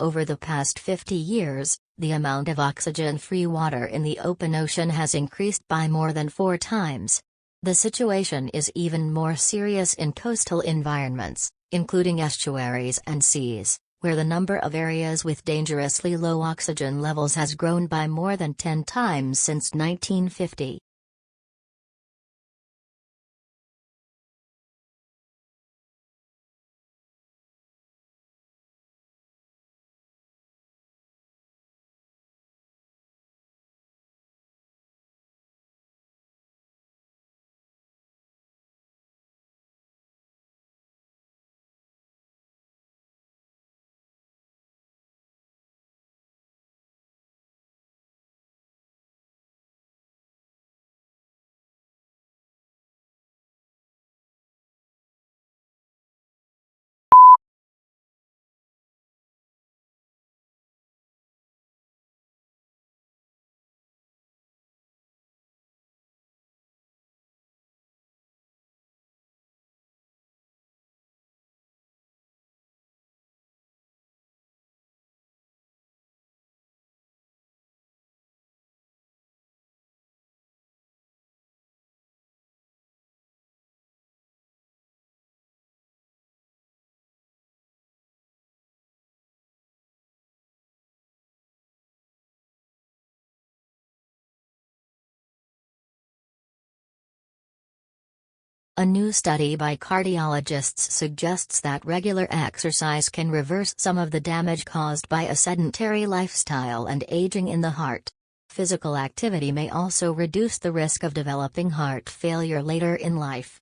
Over the past 50 years, the amount of oxygen-free water in the open ocean has increased by more than 4 times. The situation is even more serious in coastal environments, including estuaries and seas, where the number of areas with dangerously low oxygen levels has grown by more than 10 times since 1950. A new study by cardiologists suggests that regular exercise can reverse some of the damage caused by a sedentary lifestyle and aging in the heart. Physical activity may also reduce the risk of developing heart failure later in life.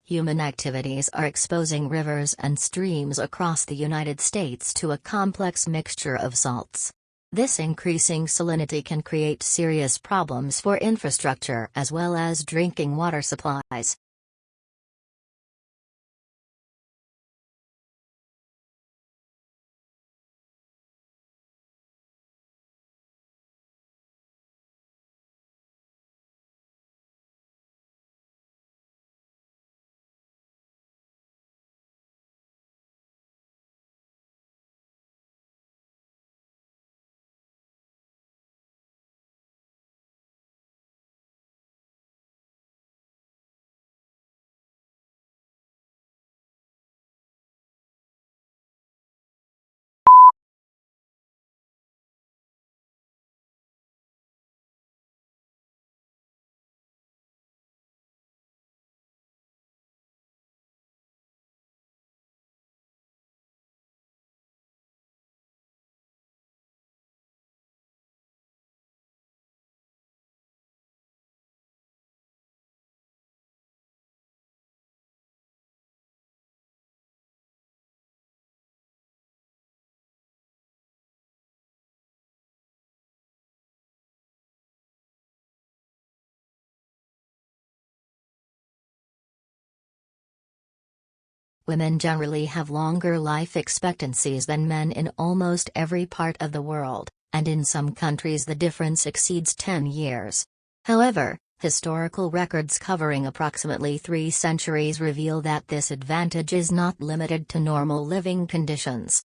Human activities are exposing rivers and streams across the United States to a complex mixture of salts. This increasing salinity can create serious problems for infrastructure as well as drinking water supplies. Women generally have longer life expectancies than men in almost every part of the world, and in some countries the difference exceeds 10 years. However, Historical records covering approximately 3 centuries reveal that this advantage is not limited to normal living conditions.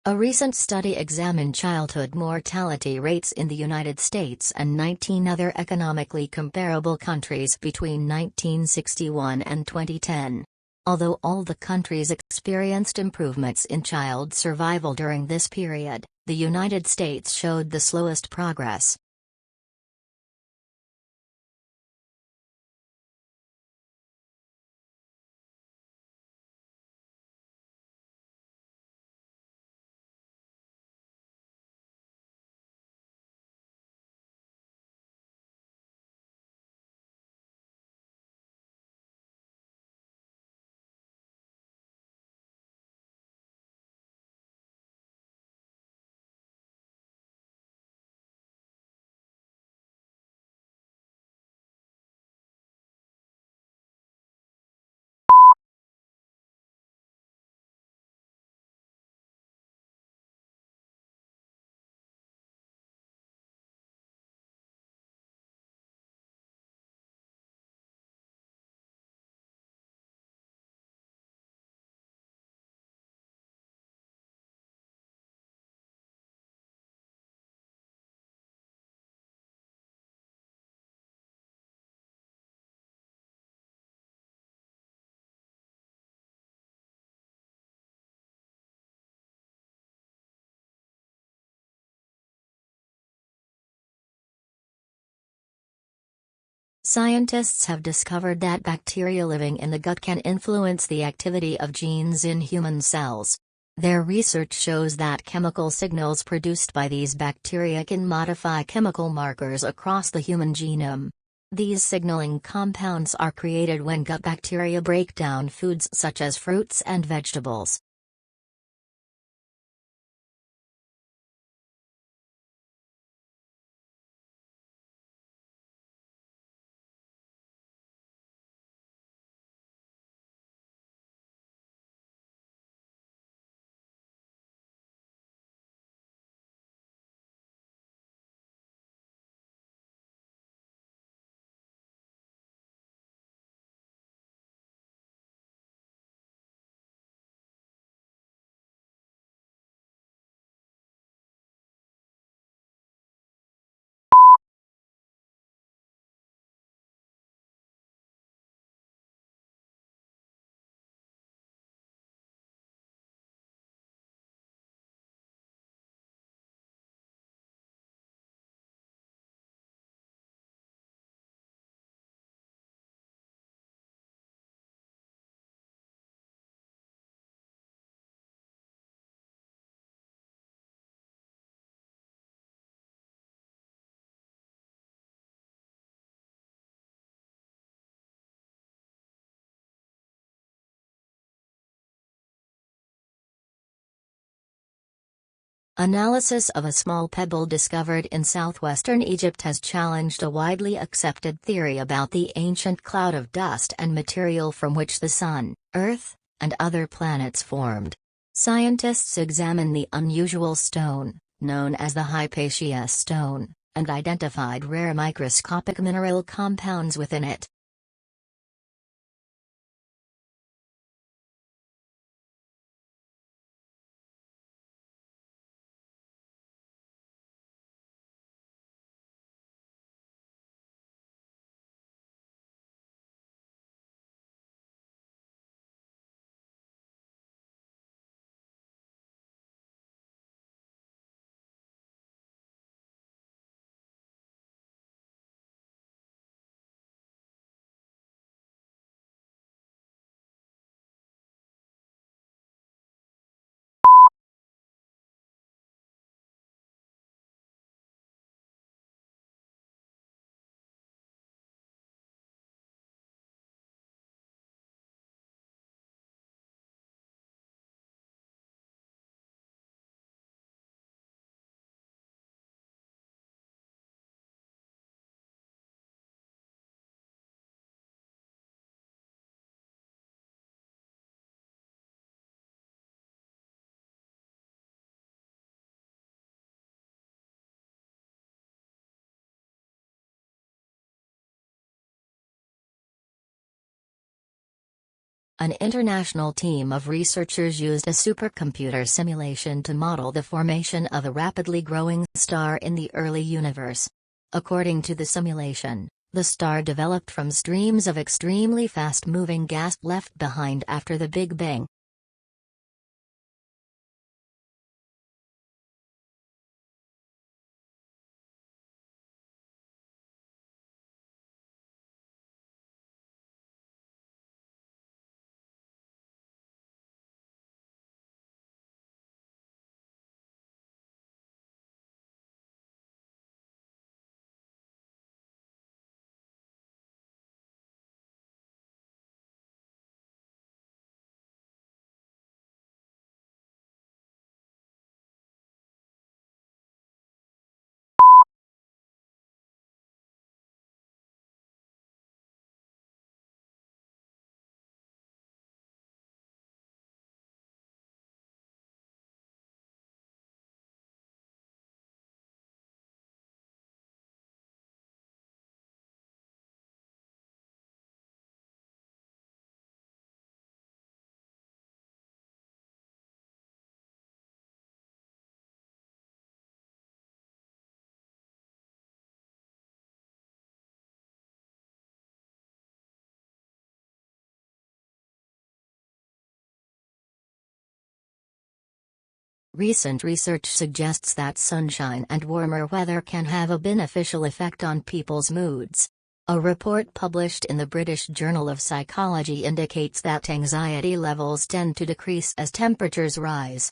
A recent study examined childhood mortality rates in the United States and 19 other economically comparable countries between 1961 and 2010. Although all the countries experienced improvements in child survival during this period, the United States showed the slowest progress. Scientists have discovered that bacteria living in the gut can influence the activity of genes in human cells. Their research shows that chemical signals produced by these bacteria can modify chemical markers across the human genome. These signaling compounds are created when gut bacteria break down foods such as fruits and vegetables. Analysis of a small pebble discovered in southwestern Egypt has challenged a widely accepted theory about the ancient cloud of dust and material from which the Sun, Earth, and other planets formed. Scientists examine the unusual stone, known as the Hypatia stone, and identified rare microscopic mineral compounds within it. An international team of researchers used a supercomputer simulation to model the formation of a rapidly growing star in the early universe. According to the simulation, the star developed from streams of extremely fast-moving gas left behind after the Big Bang. Recent research suggests that sunshine and warmer weather can have a beneficial effect on people's moods. A report published in the British Journal of Psychology indicates that anxiety levels tend to decrease as temperatures rise.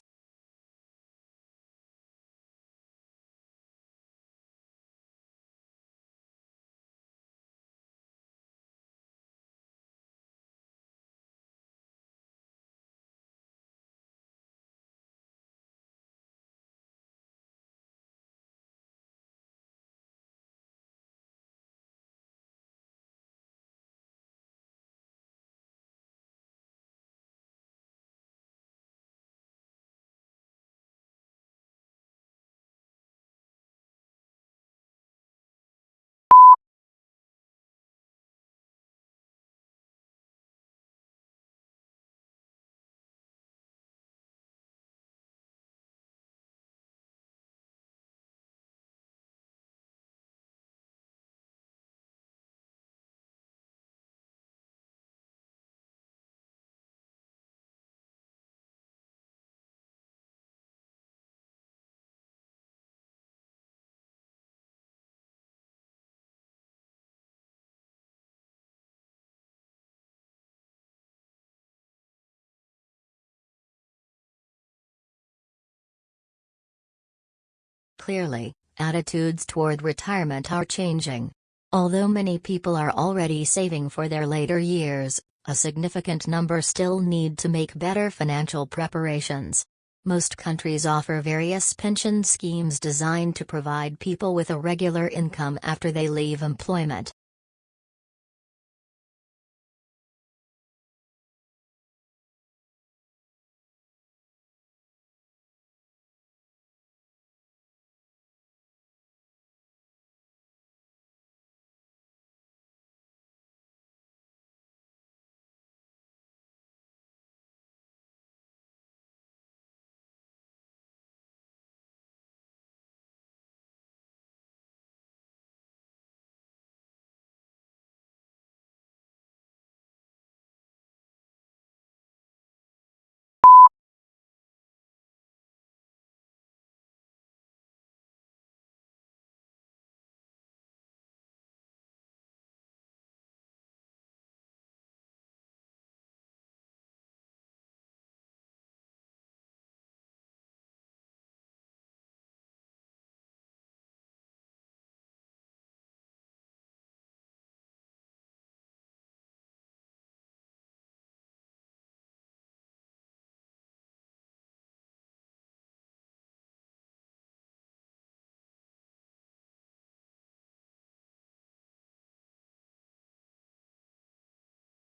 Clearly, attitudes toward retirement are changing. Although many people are already saving for their later years, a significant number still need to make better financial preparations. Most countries offer various pension schemes designed to provide people with a regular income after they leave employment.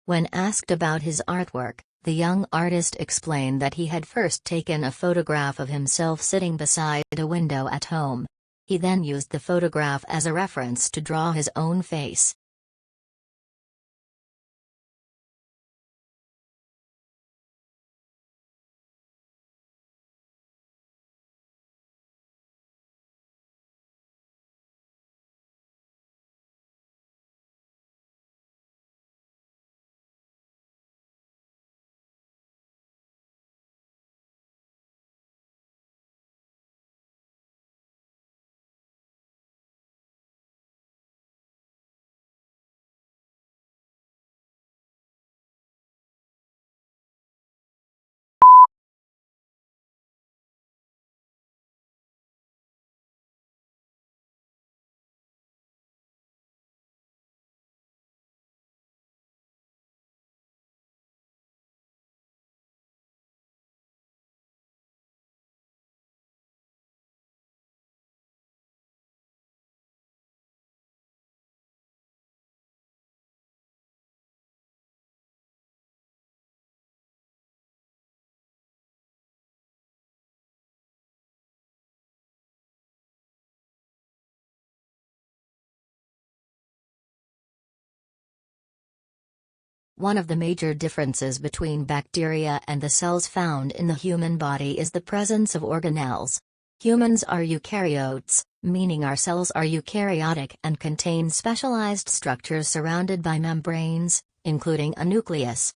When asked about his artwork, the young artist explained that he had first taken a photograph of himself sitting beside a window at home. He then used the photograph as a reference to draw his own face. One of the major differences between bacteria and the cells found in the human body is the presence of organelles. Humans are eukaryotes, meaning our cells are eukaryotic and contain specialized structures surrounded by membranes, including a nucleus.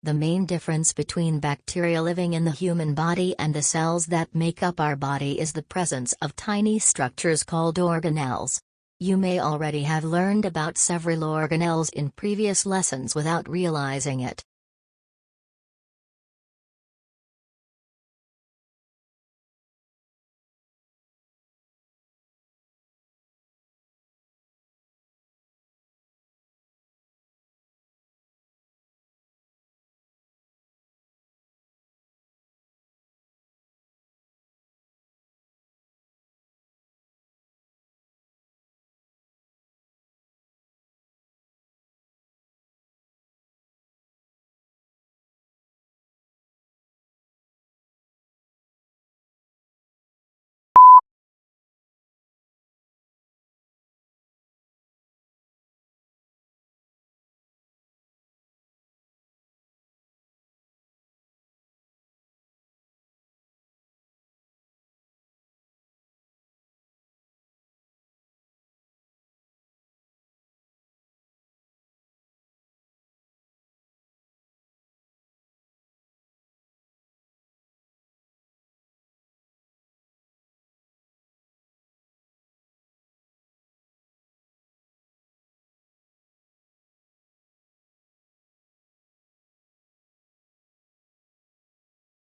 The main difference between bacteria living in the human body and the cells that make up our body is the presence of tiny structures called organelles. You may already have learned about several organelles in previous lessons without realizing it.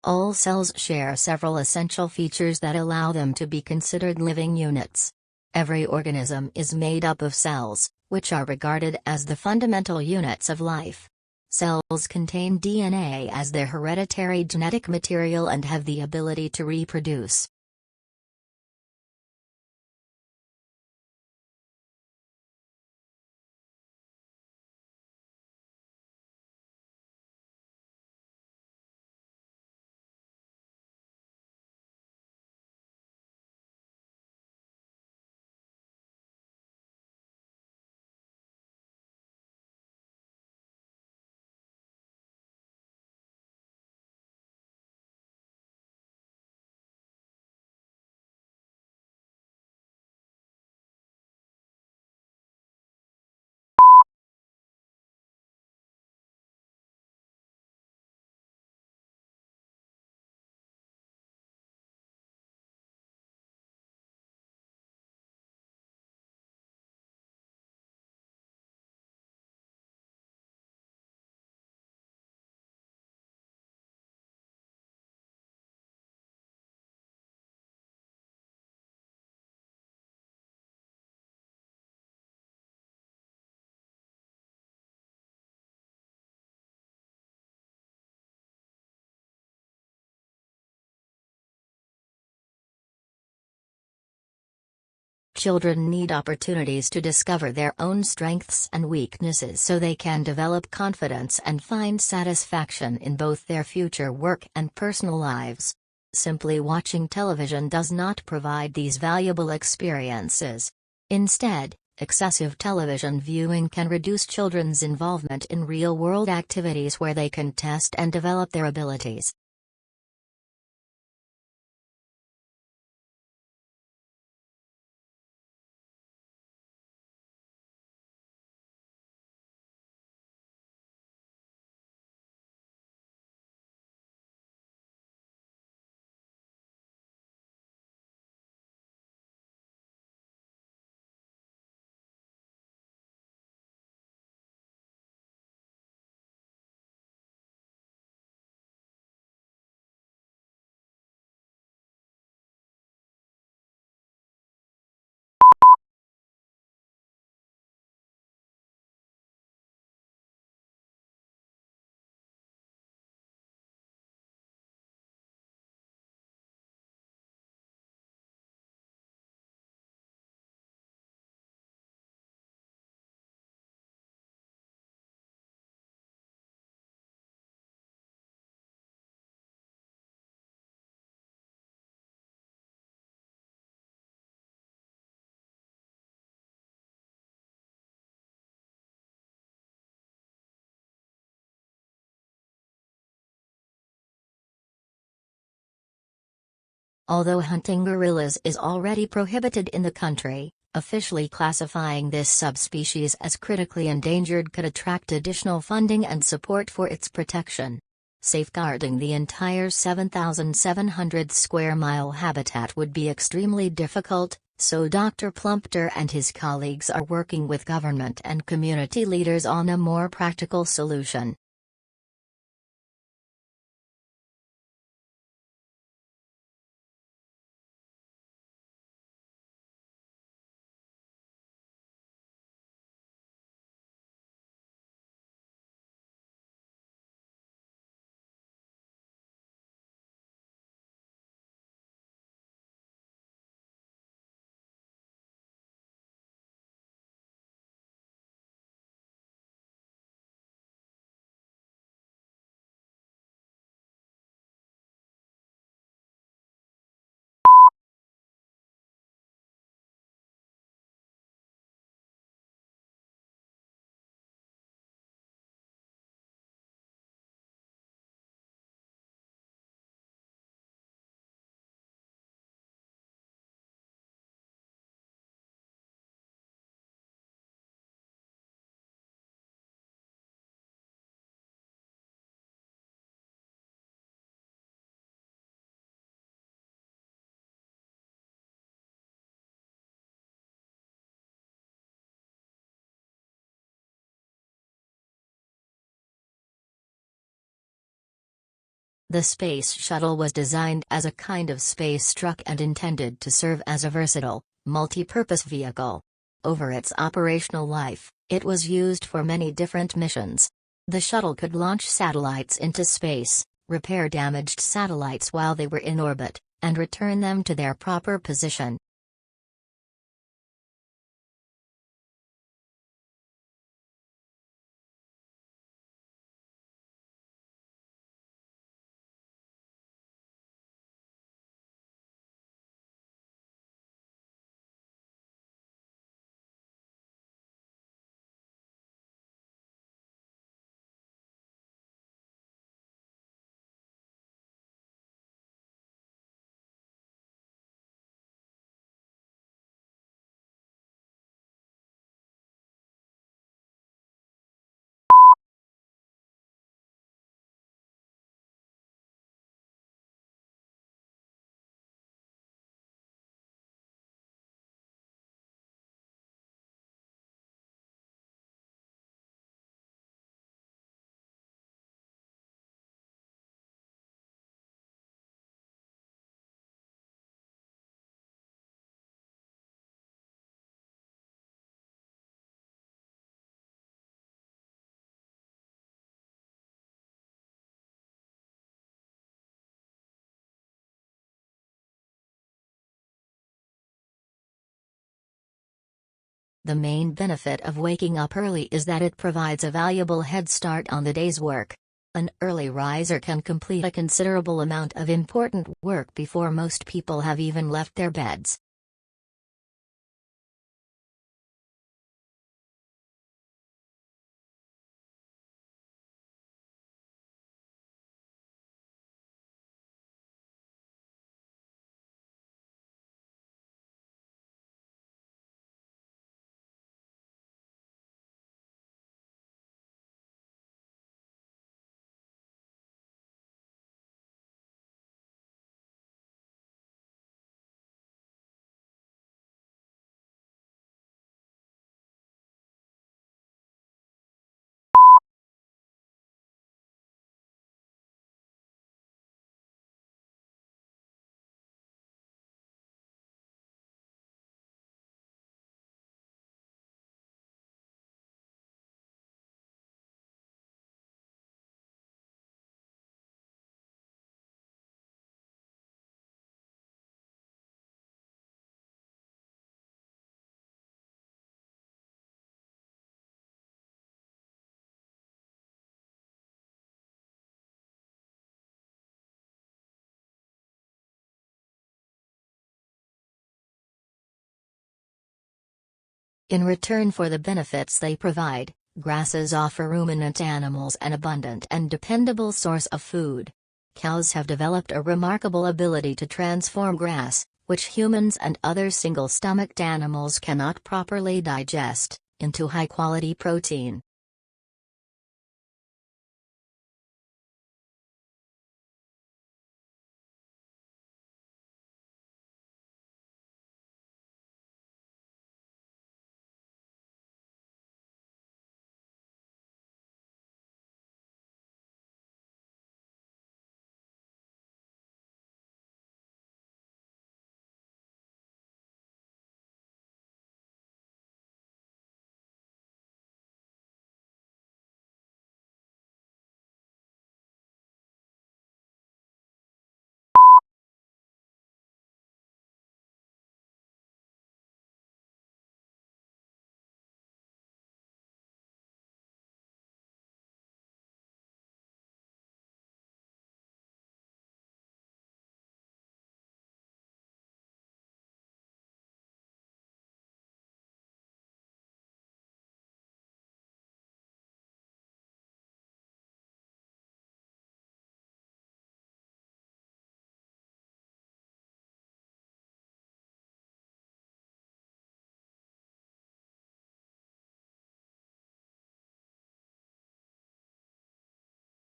All cells share several essential features that allow them to be considered living units. Every organism is made up of cells, which are regarded as the fundamental units of life. Cells contain DNA as their hereditary genetic material and have the ability to reproduce. Children need opportunities to discover their own strengths and weaknesses so they can develop confidence and find satisfaction in both their future work and personal lives. Simply watching television does not provide these valuable experiences. Instead, excessive television viewing can reduce children's involvement in real-world activities where they can test and develop their abilities. Although hunting gorillas is already prohibited in the country, officially classifying this subspecies as critically endangered could attract additional funding and support for its protection. Safeguarding the entire 7,700 square mile habitat would be extremely difficult, so Dr. Plumpter and his colleagues are working with government and community leaders on a more practical solution. The Space Shuttle was designed as a kind of space truck and intended to serve as a versatile, multi-purpose vehicle. Over its operational life, it was used for many different missions. The shuttle could launch satellites into space, repair damaged satellites while they were in orbit, and return them to their proper position. The main benefit of waking up early is that it provides a valuable head start on the day's work. An early riser can complete a considerable amount of important work before most people have even left their beds. In return for the benefits they provide, grasses offer ruminant animals an abundant and dependable source of food. Cows have developed a remarkable ability to transform grass, which humans and other single-stomached animals cannot properly digest, into high-quality protein.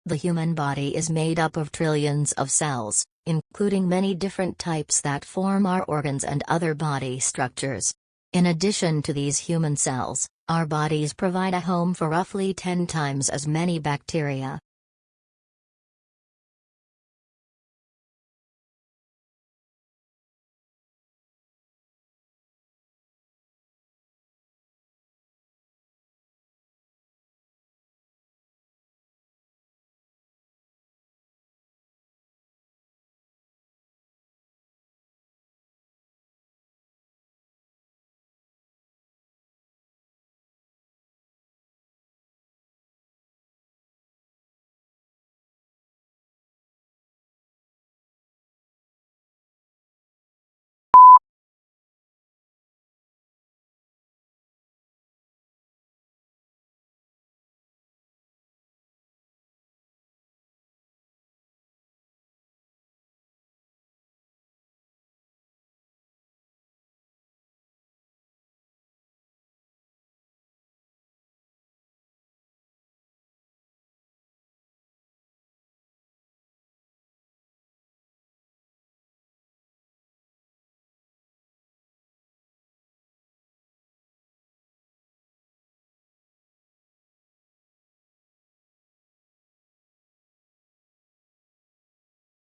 The human body is made up of trillions of cells, including many different types that form our organs and other body structures. In addition to these human cells, our bodies provide a home for roughly 10 times as many bacteria.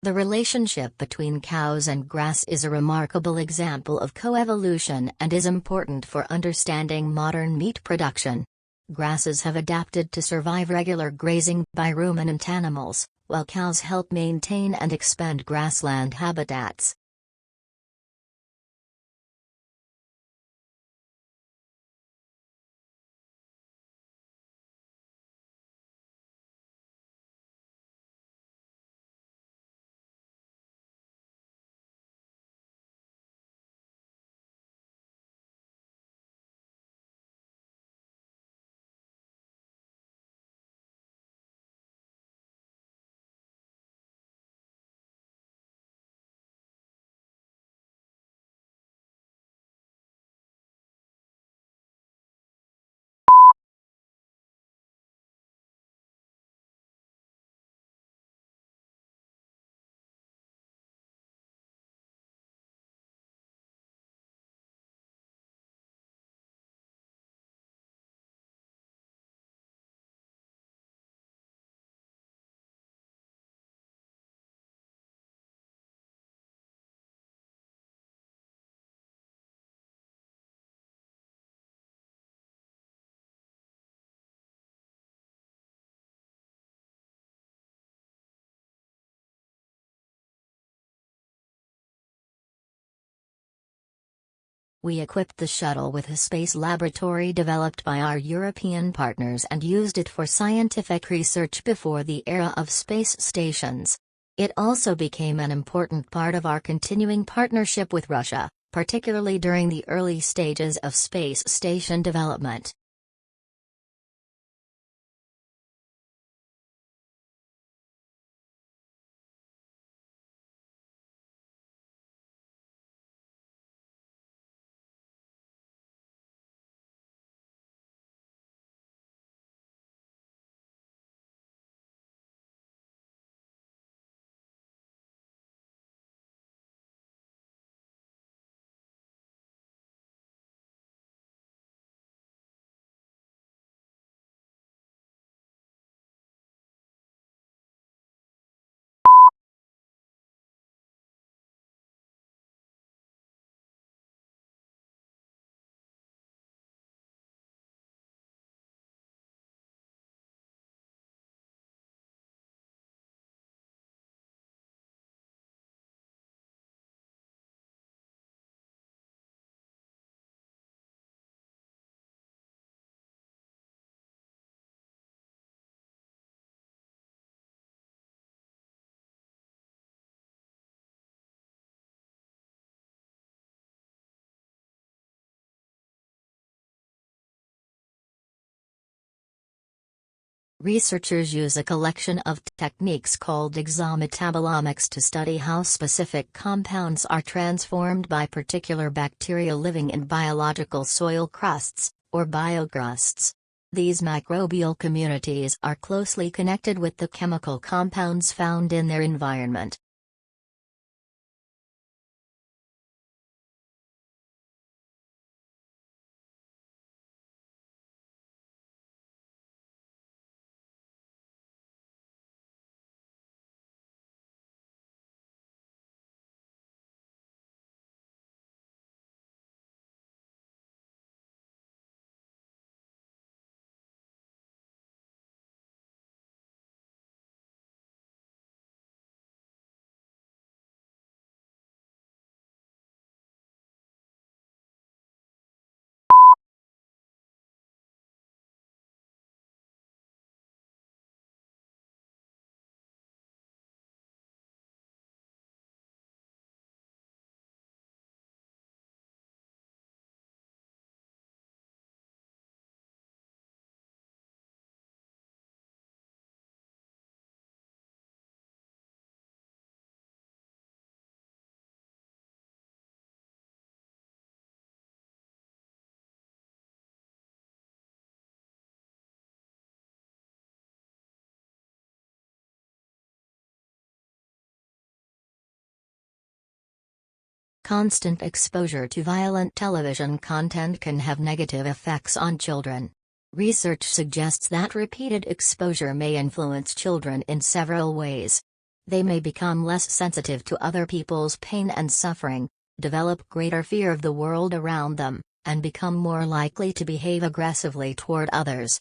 The relationship between cows and grass is a remarkable example of coevolution and is important for understanding modern meat production. Grasses have adapted to survive regular grazing by ruminant animals, while cows help maintain and expand grassland habitats. We equipped the shuttle with a space laboratory developed by our European partners and used it for scientific research before the era of space stations. It also became an important part of our continuing partnership with Russia, particularly during the early stages of space station development. Researchers use a collection of techniques called exometabolomics to study how specific compounds are transformed by particular bacteria living in biological soil crusts, or biocrusts. These microbial communities are closely connected with the chemical compounds found in their environment. Constant exposure to violent television content can have negative effects on children. Research suggests that repeated exposure may influence children in several ways. They may become less sensitive to other people's pain and suffering, develop greater fear of the world around them, and become more likely to behave aggressively toward others.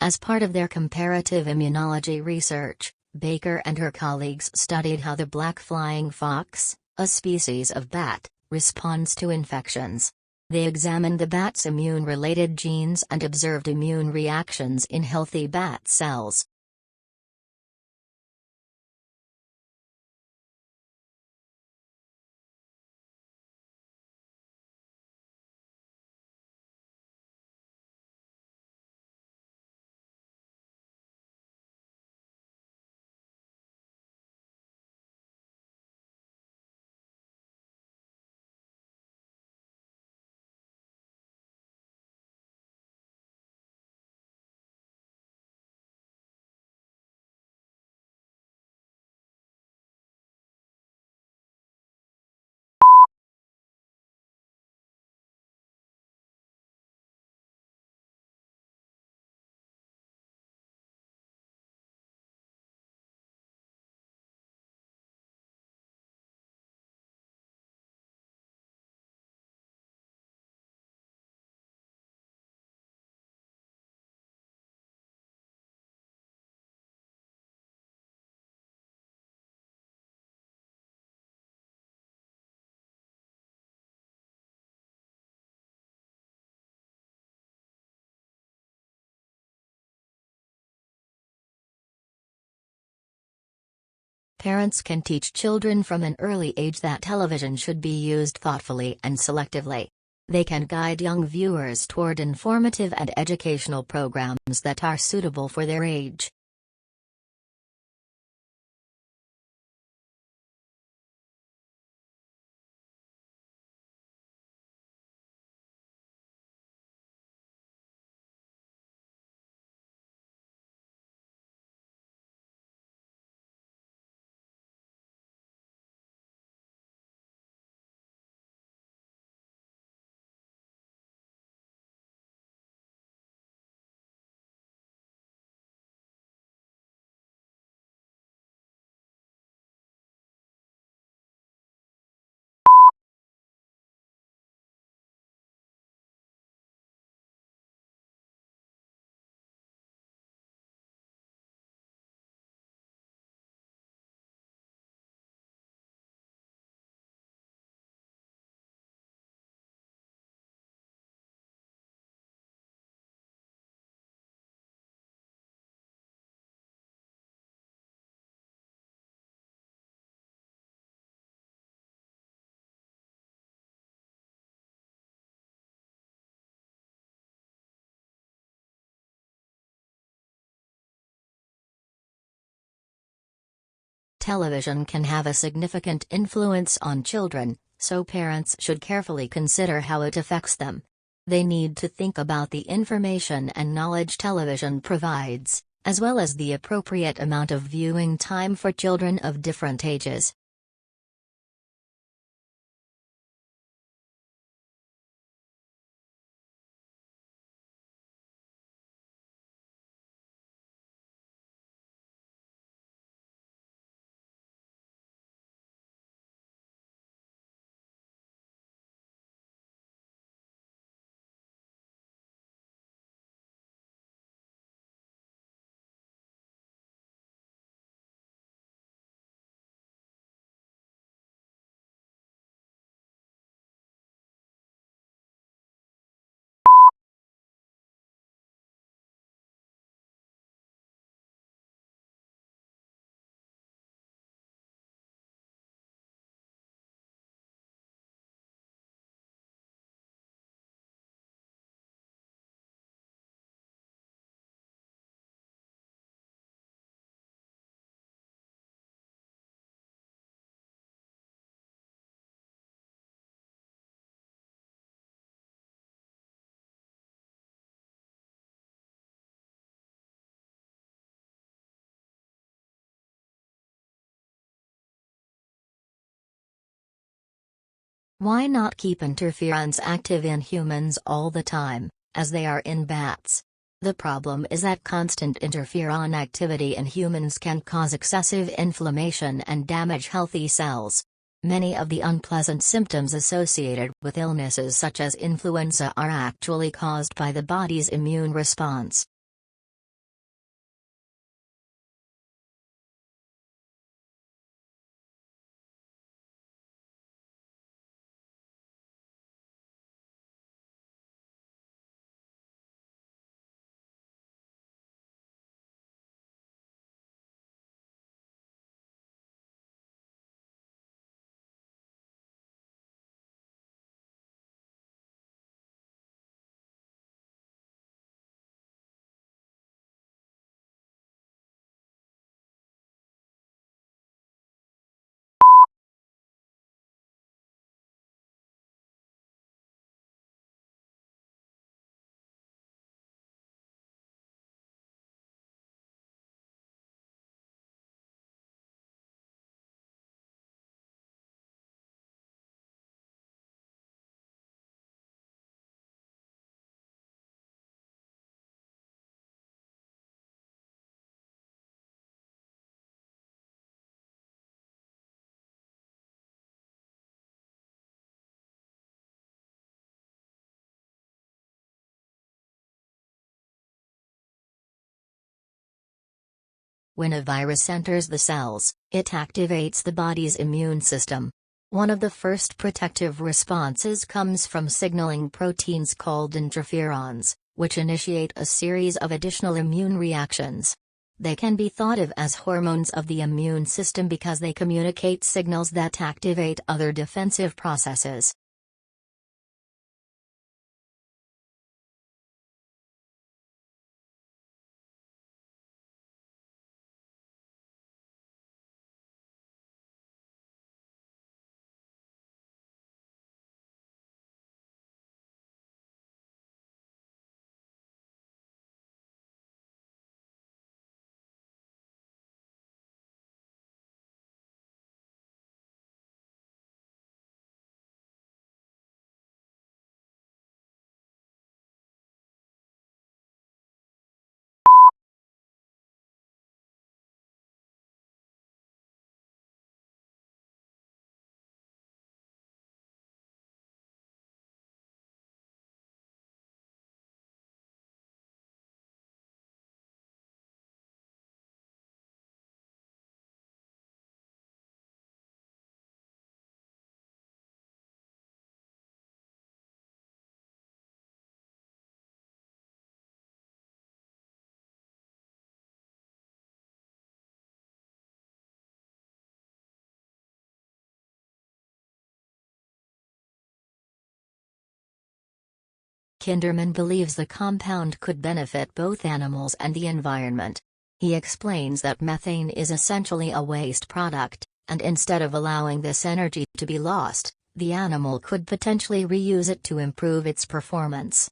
As part of their comparative immunology research, Baker and her colleagues studied how the black flying fox, a species of bat, responds to infections. They examined the bat's immune-related genes and observed immune reactions in healthy bat cells. Parents can teach children from an early age that television should be used thoughtfully and selectively. They can guide young viewers toward informative and educational programs that are suitable for their age. Television can have a significant influence on children, so parents should carefully consider how it affects them. They need to think about the information and knowledge television provides, as well as the appropriate amount of viewing time for children of different ages. Why not keep interference active in humans all the time, as they are in bats? The problem is that constant interferon activity in humans can cause excessive inflammation and damage healthy cells. Many of the unpleasant symptoms associated with illnesses such as influenza are actually caused by the body's immune response. When a virus enters the cells, it activates the body's immune system. One of the first protective responses comes from signaling proteins called interferons, which initiate a series of additional immune reactions. They can be thought of as hormones of the immune system because they communicate signals that activate other defensive processes. Kinderman believes the compound could benefit both animals and the environment. He explains that methane is essentially a waste product, and instead of allowing this energy to be lost, the animal could potentially reuse it to improve its performance.